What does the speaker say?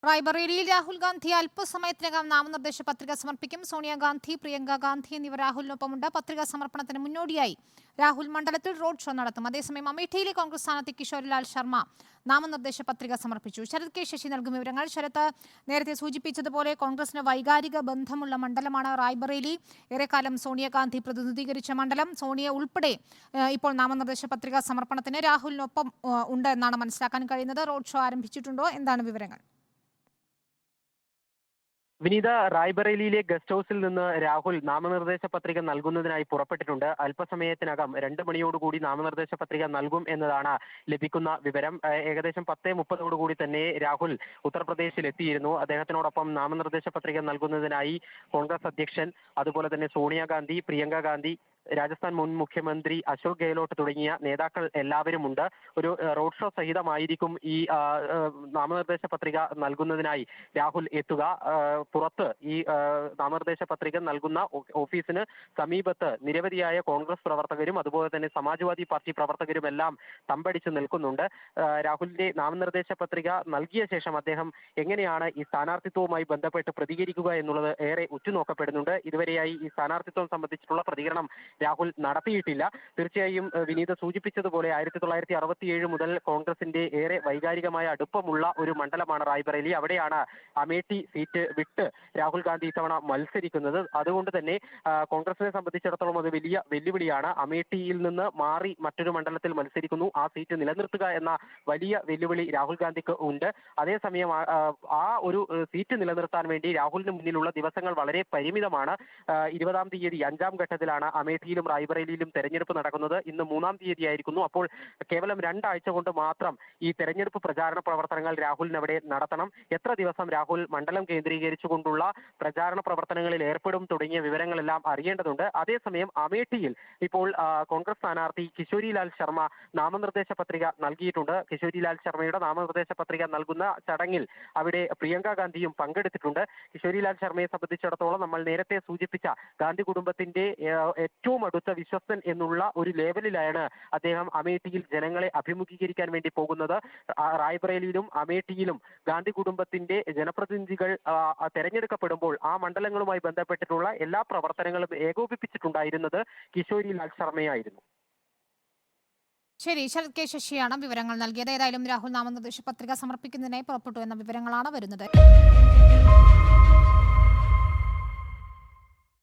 റായ്ബറേലിയിൽ രാഹുൽ ഗാന്ധി അല്പസമയത്തിനകം നാമനിർദ്ദേശ പത്രിക സമർപ്പിക്കും. സോണിയാഗാന്ധി, പ്രിയങ്ക ഗാന്ധി എന്നിവർ രാഹുലിനൊപ്പമുണ്ട്. പത്രികാ സമർപ്പണത്തിന് മുന്നോടിയായി രാഹുൽ മണ്ഡലത്തിൽ റോഡ് ഷോ നടത്തും. അതേസമയം അമേഠിയിലെ കോൺഗ്രസ് സ്ഥാനാർത്ഥി കിഷോരിലാൽ ശർമ്മ നാമനിർദ്ദേശ പത്രിക സമർപ്പിച്ചു. ശരത് കെ ശശി നൽകും വിവരങ്ങൾ. ശരത്, നേരത്തെ സൂചിപ്പിച്ചതുപോലെ കോൺഗ്രസിന് വൈകാരിക ബന്ധമുള്ള മണ്ഡലമാണ് റായ്ബറേലി. ഏറെക്കാലം സോണിയാഗാന്ധി പ്രതിനിധീകരിച്ച മണ്ഡലം. സോണിയ ഉൾപ്പെടെ ഇപ്പോൾ നാമനിർദ്ദേശ പത്രിക സമർപ്പണത്തിന് രാഹുലിനൊപ്പം ഉണ്ട് എന്നാണ് മനസ്സിലാക്കാൻ കഴിയുന്നത്. റോഡ് ഷോ ആരംഭിച്ചിട്ടുണ്ടോ? എന്താണ് വിവരങ്ങൾ? വിനീത, റായ്ബറേലിയിലെ ഗസ്റ്റ് ഹൌസിൽ നിന്ന് രാഹുൽ നാമനിർദ്ദേശ പത്രിക നൽകുന്നതിനായി പുറപ്പെട്ടിട്ടുണ്ട്. അല്പസമയത്തിനകം 2 മണിയോടുകൂടി നാമനിർദ്ദേശ പത്രിക നൽകും എന്നതാണ് ലഭിക്കുന്ന വിവരം. ഏകദേശം 10:30 തന്നെ രാഹുൽ ഉത്തർപ്രദേശിൽ എത്തിയിരുന്നു. അദ്ദേഹത്തിനോടൊപ്പം നാമനിർദ്ദേശ പത്രിക നൽകുന്നതിനായി കോൺഗ്രസ് അധ്യക്ഷൻ, അതുപോലെ തന്നെ സോണിയാഗാന്ധി, പ്രിയങ്ക ഗാന്ധി, രാജസ്ഥാൻ മുൻ മുഖ്യമന്ത്രി അശോക് ഗെഹ്ലോട്ട് തുടങ്ങിയ നേതാക്കൾ എല്ലാവരുമുണ്ട്. ഒരു റോഡ് ഷോ സഹിതമായിരിക്കും ഈ നാമനിർദ്ദേശ പത്രിക നൽകുന്നതിനായി രാഹുൽ എത്തുക. പുറത്ത് ഈ നാമനിർദ്ദേശ പത്രിക നൽകുന്ന ഓഫീസിന് സമീപത്ത് നിരവധിയായ കോൺഗ്രസ് പ്രവർത്തകരും അതുപോലെ തന്നെ സമാജ്വാദി പാർട്ടി പ്രവർത്തകരും എല്ലാം തമ്പടിച്ച് നിൽക്കുന്നുണ്ട്. രാഹുലിന്റെ നാമനിർദ്ദേശ പത്രിക നൽകിയ ശേഷം അദ്ദേഹം എങ്ങനെയാണ് ഈ സ്ഥാനാർത്ഥിത്വവുമായി ബന്ധപ്പെട്ട് പ്രതികരിക്കുക എന്നുള്ളത് ഏറെ ഉറ്റുനോക്കപ്പെടുന്നുണ്ട്. ഇതുവരെയായി ഈ സ്ഥാനാർത്ഥിത്വം സംബന്ധിച്ചിട്ടുള്ള പ്രതികരണം രാഹുൽ നടത്തിയിട്ടില്ല. തീർച്ചയായും വിനീത സൂചിപ്പിച്ചതുപോലെ 1967 മുതൽ കോൺഗ്രസിന്റെ ഏറെ വൈകാരികമായ അടുപ്പമുള്ള ഒരു മണ്ഡലമാണ് റായ്ബറേലി. അവിടെയാണ് അമേഠി സീറ്റ് വിട്ട് രാഹുൽ ഗാന്ധി ഇത്തവണ മത്സരിക്കുന്നത്. അതുകൊണ്ട് തന്നെ കോൺഗ്രസിനെ സംബന്ധിച്ചിടത്തോളം അത് വലിയ വെല്ലുവിളിയാണ്. അമേഠിയിൽ നിന്ന് മാറി മറ്റൊരു മണ്ഡലത്തിൽ മത്സരിക്കുന്നു, ആ സീറ്റ് നിലനിർത്തുക എന്ന വലിയ വെല്ലുവിളി രാഹുൽ ഗാന്ധിക്ക് ഉണ്ട്. അതേസമയം ആ ഒരു സീറ്റ് നിലനിർത്താൻ വേണ്ടി രാഹുലിന് മുന്നിലുള്ള ദിവസങ്ങൾ വളരെ പരിമിതമാണ്. 20-ാം തീയതി 5-ാം ഘട്ടത്തിലാണ് അമേഠിയിലും റായ്ബറേലിയിലും തെരഞ്ഞെടുപ്പ് നടക്കുന്നത്. ഇന്ന് 3-ാം തീയതി ആയിരിക്കുന്നു. അപ്പോൾ കേവലം 2 ആഴ്ച കൊണ്ട് മാത്രം ഈ തെരഞ്ഞെടുപ്പ് പ്രചാരണ പ്രവർത്തനങ്ങൾ രാഹുലിന് അവിടെ നടത്തണം. എത്ര ദിവസം രാഹുൽ മണ്ഡലം കേന്ദ്രീകരിച്ചുകൊണ്ടുള്ള പ്രചാരണ പ്രവർത്തനങ്ങളിൽ ഏർപ്പെടും തുടങ്ങിയ വിവരങ്ങളെല്ലാം അറിയേണ്ടതുണ്ട്. അതേസമയം അമേഠിയിൽ ഇപ്പോൾ കോൺഗ്രസ് സ്ഥാനാർത്ഥി കിഷോരിലാൽ ശർമ്മ നാമനിർദ്ദേശ പത്രിക നൽകിയിട്ടുണ്ട്. കിഷോരിലാൽ ശർമ്മയുടെ നാമനിർദ്ദേശ പത്രിക നൽകുന്ന ചടങ്ങിൽ അവിടെ പ്രിയങ്ക ഗാന്ധിയും പങ്കെടുത്തിട്ടുണ്ട്. കിഷോരിലാൽ ശർമ്മയെ സംബന്ധിച്ചിടത്തോളം നമ്മൾ നേരത്തെ സൂചിപ്പിച്ച ഗാന്ധി കുടുംബത്തിന്റെ ഏറ്റവും അടുത്ത വിശ്വസ്തൻ എന്നുള്ള ഒരു ലേവലിലാണ് അദ്ദേഹം അമേഠിയിൽ ജനങ്ങളെ അഭിമുഖീകരിക്കാൻ വേണ്ടി പോകുന്നത്. റായ്ബറേലിയിലും അമേഠിയിലും ഗാന്ധി കുടുംബത്തിന്റെ ജനപ്രതിനിധികൾ തെരഞ്ഞെടുക്കപ്പെടുമ്പോൾ ആ മണ്ഡലങ്ങളുമായി ബന്ധപ്പെട്ടിട്ടുള്ള എല്ലാ പ്രവർത്തനങ്ങളും ഏകോപിപ്പിച്ചിട്ടുണ്ടായിരുന്നത് കിഷോരിലാൽ ശർമ്മയായിരുന്നു. ശരി, ശരത് കെ ശശിയാണ് വിവരങ്ങൾ നൽകിയത്. ഏതായാലും രാഹുൽ നാമനിർദ്ദേശ പത്രിക സമർപ്പിക്കുന്നതിനായി പുറപ്പെട്ടു എന്ന വിവരങ്ങളാണ് വരുന്നത്.